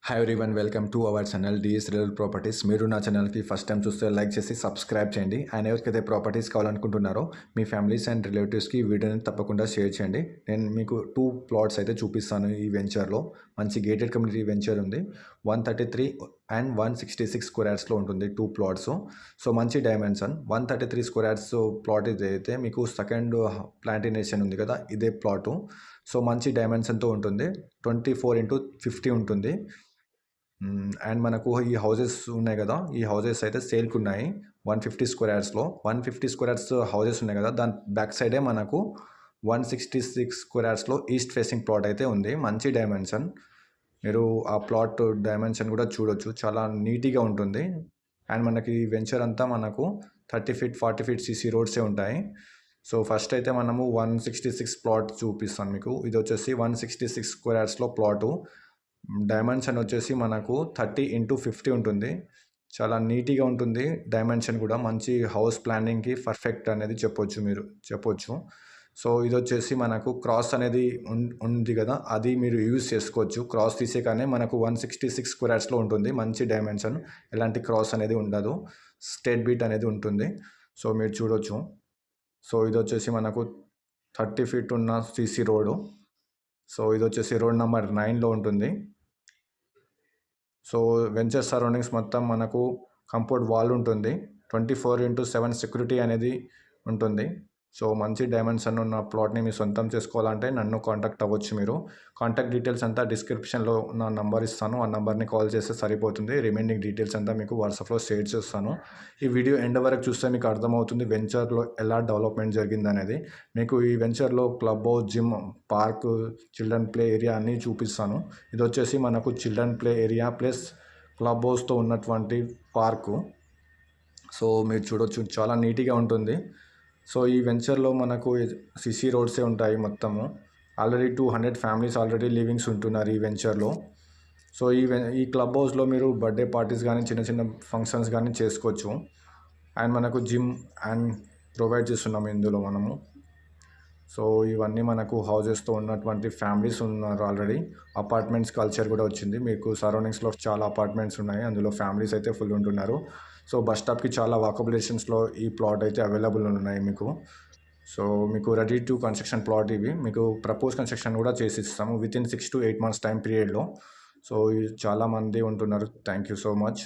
Hi everyone, welcome to our channel DS real properties. మీరు నా ఛానల్కి ఫస్ట్ టైం చూస్తే లైక్ చేసి సబ్స్క్రైబ్ చేయండి. అండ్ ఎవరికైతే ప్రాపర్టీస్ కావాలనుకుంటున్నారో మీ ఫ్యామిలీస్ అండ్ రిలేటివ్స్కి వీడియోని తప్పకుండా షేర్ చేయండి. నేను మీకు 2 ప్లాట్స్ అయితే చూపిస్తాను. ఈ వెంచర్లో మంచి గేటెడ్ కమ్యూనిటీ వెంచర్ ఉంది. 133 అండ్ 166 స్క్వేర్ యార్డ్స్లో ఉంటుంది 2 ప్లాట్స్. సో మంచి డైమెన్షన్ 133 స్క్వేర్ యార్డ్స్ ప్లాట్ ఇదైతే మీకు సెకండ్ ప్లాంటినేషన్ ఉంది కదా, ఇదే ప్లాటు. సో మంచి డైమెన్షన్తో ఉంటుంది. 24x50 ఉంటుంది. అండ్ మనకు ఈ హౌసెస్ ఉన్నాయి కదా, ఈ హౌసెస్ అయితే సేల్కి ఉన్నాయి. 150 స్క్వేర్ యార్డ్స్లో 150 స్క్వేర్ యార్డ్స్ హౌసెస్ ఉన్నాయి కదా, దాని బ్యాక్ సైడే మనకు 166 స్క్వేర్ యార్డ్స్లో ఈస్ట్ ఫేసింగ్ ప్లాట్ అయితే ఉంది. మంచి డైమెన్షన్, మీరు ఆ ప్లాట్ డైమెన్షన్ కూడా చూడొచ్చు, చాలా నీట్గా ఉంటుంది. అండ్ మనకి వెంచర్ అంతా మనకు 30 ఫీట్ 40 ఫీట్ సీసీ రోడ్సే ఉంటాయి. సో ఫస్ట్ అయితే మనము 166 ప్లాట్ చూపిస్తాను మీకు. ఇది వచ్చేసి 166 స్క్వేర్ యార్డ్స్లో ప్లాటు. డైమెన్షన్ వచ్చేసి మనకు 30x50 ఉంటుంది. చాలా నీట్గా ఉంటుంది డైమెన్షన్ కూడా. మంచి హౌస్ ప్లానింగ్కి పర్ఫెక్ట్ అనేది చెప్పొచ్చు. సో ఇది వచ్చేసి మనకు క్రాస్ అనేది ఉంది కదా, అది మీరు యూజ్ చేసుకోవచ్చు. క్రాస్ తీసే కానీ మనకు 166 స్క్వేర్ యార్డ్స్లో ఉంటుంది. మంచి డైమెన్షన్, ఎలాంటి క్రాస్ అనేది ఉండదు, స్ట్రేట్ బీట్ అనేది ఉంటుంది. సో మీరు చూడొచ్చు. సో ఇది వచ్చేసి మనకు 30 ఫీట్ ఉన్న సీసీ రోడ్డు. సో ఇది వచ్చేసి రోడ్ నెంబర్ 9లో ఉంటుంది. సో వెంచర్ సరౌండింగ్స్ మొత్తం మనకు కంపౌండ్ వాల్ ఉంటుంది. 24x7 సెక్యూరిటీ అనేది ఉంటుంది. సో మంచి డైమెన్షన్ ఉన్న ప్లాట్ని మీరు సొంతం చేసుకోవాలంటే నన్ను కాంటాక్ట్ అవ్వచ్చు. మీరు కాంటాక్ట్ డీటెయిల్స్ అంతా డిస్క్రిప్షన్లో నా నంబర్ ఇస్తాను, ఆ నెంబర్ని కాల్ చేస్తే సరిపోతుంది. రిమైనింగ్ డీటెయిల్స్ అంతా మీకు వాట్సాప్లో షేర్ చేస్తాను. ఈ వీడియో ఎండ్ వరకు చూస్తే మీకు అర్థమవుతుంది వెంచర్లో ఎలా డెవలప్మెంట్ జరిగింది అనేది. మీకు ఈ వెంచర్లో club house, gym, park, children play area అన్నీ చూపిస్తాను. ఇది వచ్చేసి మనకు children play area plus club హౌస్తో ఉన్నటువంటి పార్కు. సో మీరు చూడొచ్చు, చాలా నీట్గా ఉంటుంది. సో ఈ వెంచర్లో మనకు సిసి రోడ్సే ఉంటాయి మొత్తము. ఆల్రెడీ 200 ఫ్యామిలీస్ ఆల్రెడీ లివింగ్స్ ఉంటున్నారు ఈ వెంచర్లో. సో ఈ క్లబ్ హౌస్లో మీరు బర్త్డే పార్టీస్ కానీ చిన్న చిన్న ఫంక్షన్స్ కానీ చేసుకోవచ్చు. అండ్ మనకు జిమ్ అండ్ ప్రొవైడ్ చేస్తున్నాము ఇందులో మనము. సో ఇవన్నీ మనకు హౌజెస్తో ఉన్నటువంటి ఫ్యామిలీస్ ఉన్నారు ఆల్రెడీ. అపార్ట్మెంట్స్ కల్చర్ కూడా వచ్చింది. మీకు సరౌండింగ్స్లో చాలా అపార్ట్మెంట్స్ ఉన్నాయి, అందులో ఫ్యామిలీస్ అయితే ఫుల్ ఉంటున్నారు. సో బస్ స్టాప్కి చాలా వాకబుల్ డిస్టెన్స్లో ఈ ప్లాట్ అయితే అవైలబుల్ ఉన్నాయి మీకు. సో మీకు రెడీ టు కన్స్ట్రక్షన్ ప్లాట్ ఇవి. మీకు ప్రపోజ్ కన్స్ట్రక్షన్ కూడా చేసి ఇస్తాము వితిన్ 6 to 8 months టైం పీరియడ్లో. సో చాలామంది ఉంటున్నారు. Thank you so much.